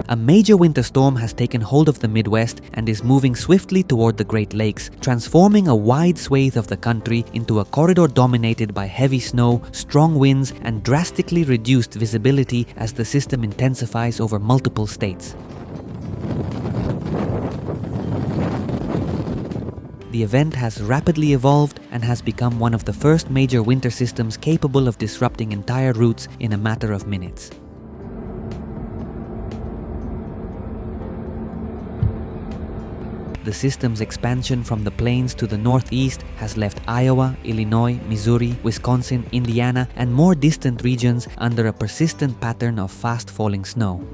A major winter storm has taken hold of the Midwest and is moving swiftly toward the Great Lakes, transforming a wide swathe of the country into a corridor dominated by heavy snow, strong winds, and drastically reduced visibility as the system intensifies over multiple states. The event has rapidly evolved and has become one of the first major winter systems capable of disrupting entire routes in a matter of minutes. The system's expansion from the plains to the northeast has left Iowa, Illinois, Missouri, Wisconsin, Indiana, and more distant regions under a persistent pattern of fast-falling snow.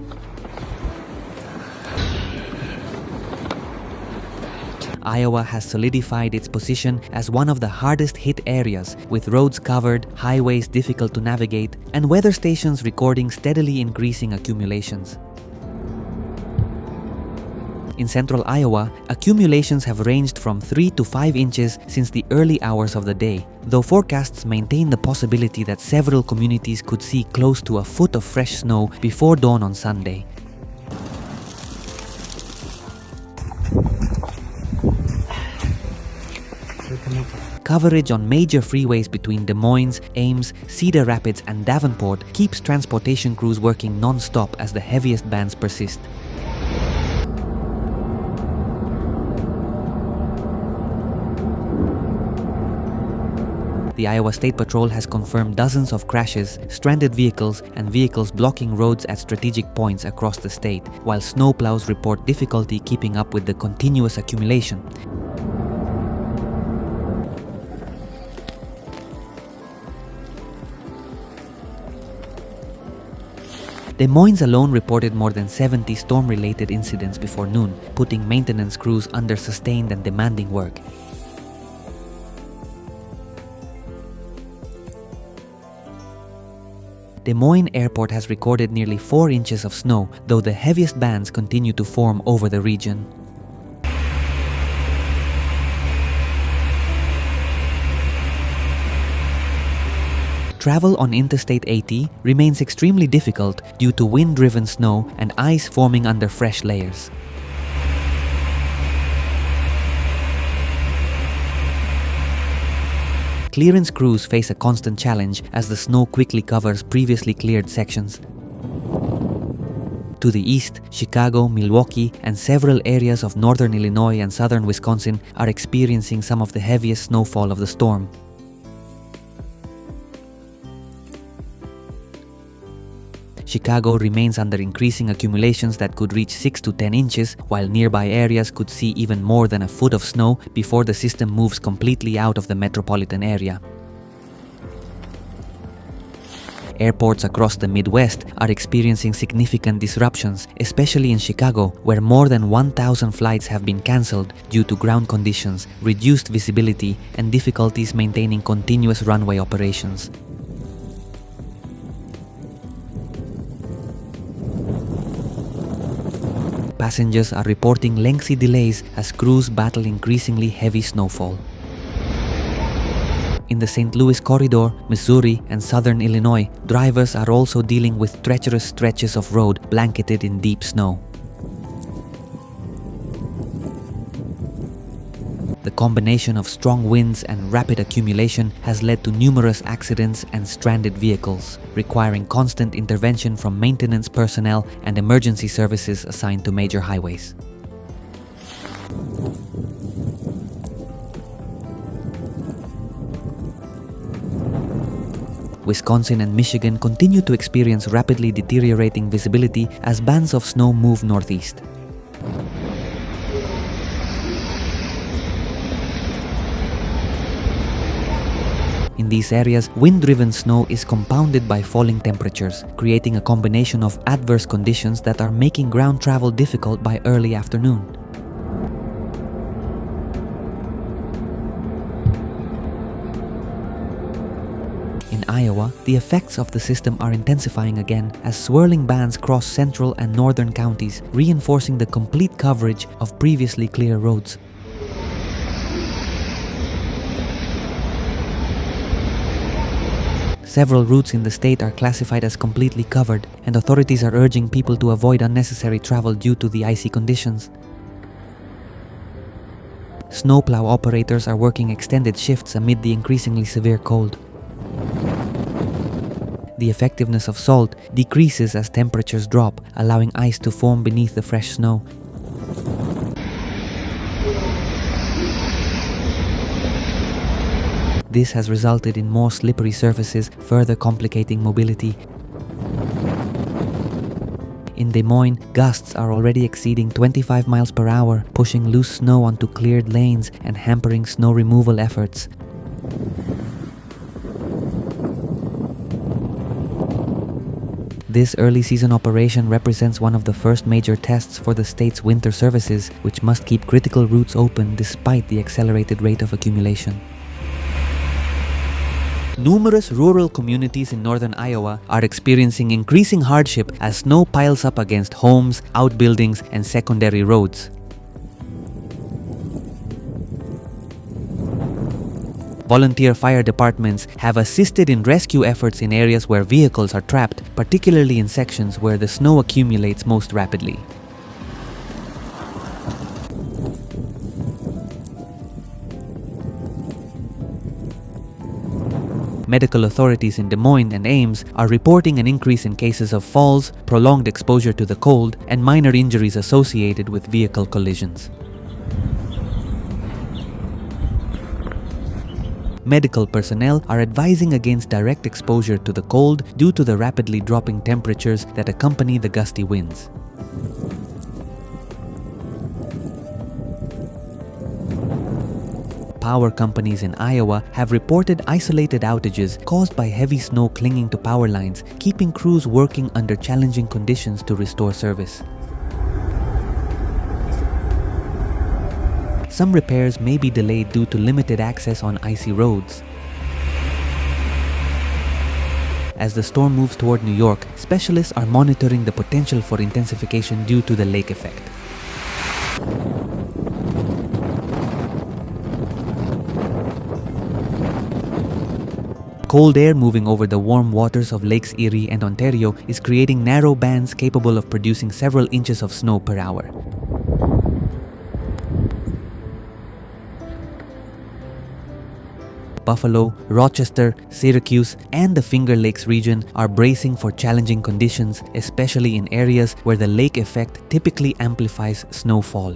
Iowa has solidified its position as one of the hardest hit areas, with roads covered, highways difficult to navigate, and weather stations recording steadily increasing accumulations. In central Iowa, accumulations have ranged from 3 to 5 inches since the early hours of the day, though forecasts maintain the possibility that several communities could see close to a foot of fresh snow before dawn on Sunday. Coverage on major freeways between Des Moines, Ames, Cedar Rapids, and Davenport keeps transportation crews working non-stop as the heaviest bands persist. The Iowa State Patrol has confirmed dozens of crashes, stranded vehicles, and vehicles blocking roads at strategic points across the state, while snowplows report difficulty keeping up with the continuous accumulation. Des Moines alone reported more than 70 storm-related incidents before noon, putting maintenance crews under sustained and demanding work. Des Moines Airport has recorded nearly 4 inches of snow, though the heaviest bands continue to form over the region. Travel on Interstate 80 remains extremely difficult due to wind-driven snow and ice forming under fresh layers. Clearance crews face a constant challenge as the snow quickly covers previously cleared sections. To the east, Chicago, Milwaukee, and several areas of northern Illinois and southern Wisconsin are experiencing some of the heaviest snowfall of the storm. Chicago remains under increasing accumulations that could reach 6 to 10 inches, while nearby areas could see even more than a foot of snow before the system moves completely out of the metropolitan area. Airports across the Midwest are experiencing significant disruptions, especially in Chicago, where more than 1,000 flights have been cancelled due to ground conditions, reduced visibility, and difficulties maintaining continuous runway operations. Passengers are reporting lengthy delays as crews battle increasingly heavy snowfall. In the St. Louis corridor, Missouri, and southern Illinois, drivers are also dealing with treacherous stretches of road blanketed in deep snow. The combination of strong winds and rapid accumulation has led to numerous accidents and stranded vehicles, requiring constant intervention from maintenance personnel and emergency services assigned to major highways. Wisconsin and Michigan continue to experience rapidly deteriorating visibility as bands of snow move northeast. In these areas, wind-driven snow is compounded by falling temperatures, creating a combination of adverse conditions that are making ground travel difficult by early afternoon. In Iowa, the effects of the system are intensifying again as swirling bands cross central and northern counties, reinforcing the complete coverage of previously clear roads. Several routes in the state are classified as completely covered, and authorities are urging people to avoid unnecessary travel due to the icy conditions. Snowplow operators are working extended shifts amid the increasingly severe cold. The effectiveness of salt decreases as temperatures drop, allowing ice to form beneath the fresh snow. This has resulted in more slippery surfaces, further complicating mobility. In Des Moines, gusts are already exceeding 25 miles per hour, pushing loose snow onto cleared lanes and hampering snow removal efforts. This early season operation represents one of the first major tests for the state's winter services, which must keep critical routes open despite the accelerated rate of accumulation. Numerous rural communities in northern Iowa are experiencing increasing hardship as snow piles up against homes, outbuildings, and secondary roads. Volunteer fire departments have assisted in rescue efforts in areas where vehicles are trapped, particularly in sections where the snow accumulates most rapidly. Medical authorities in Des Moines and Ames are reporting an increase in cases of falls, prolonged exposure to the cold, and minor injuries associated with vehicle collisions. Medical personnel are advising against direct exposure to the cold due to the rapidly dropping temperatures that accompany the gusty winds. Power companies in Iowa have reported isolated outages caused by heavy snow clinging to power lines, keeping crews working under challenging conditions to restore service. Some repairs may be delayed due to limited access on icy roads. As the storm moves toward New York, specialists are monitoring the potential for intensification due to the lake effect. Cold air moving over the warm waters of Lakes Erie and Ontario is creating narrow bands capable of producing several inches of snow per hour. Buffalo, Rochester, Syracuse, and the Finger Lakes region are bracing for challenging conditions, especially in areas where the lake effect typically amplifies snowfall.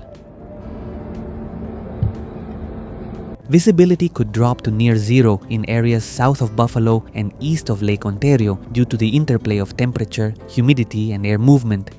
Visibility could drop to near zero in areas south of Buffalo and east of Lake Ontario due to the interplay of temperature, humidity, and air movement.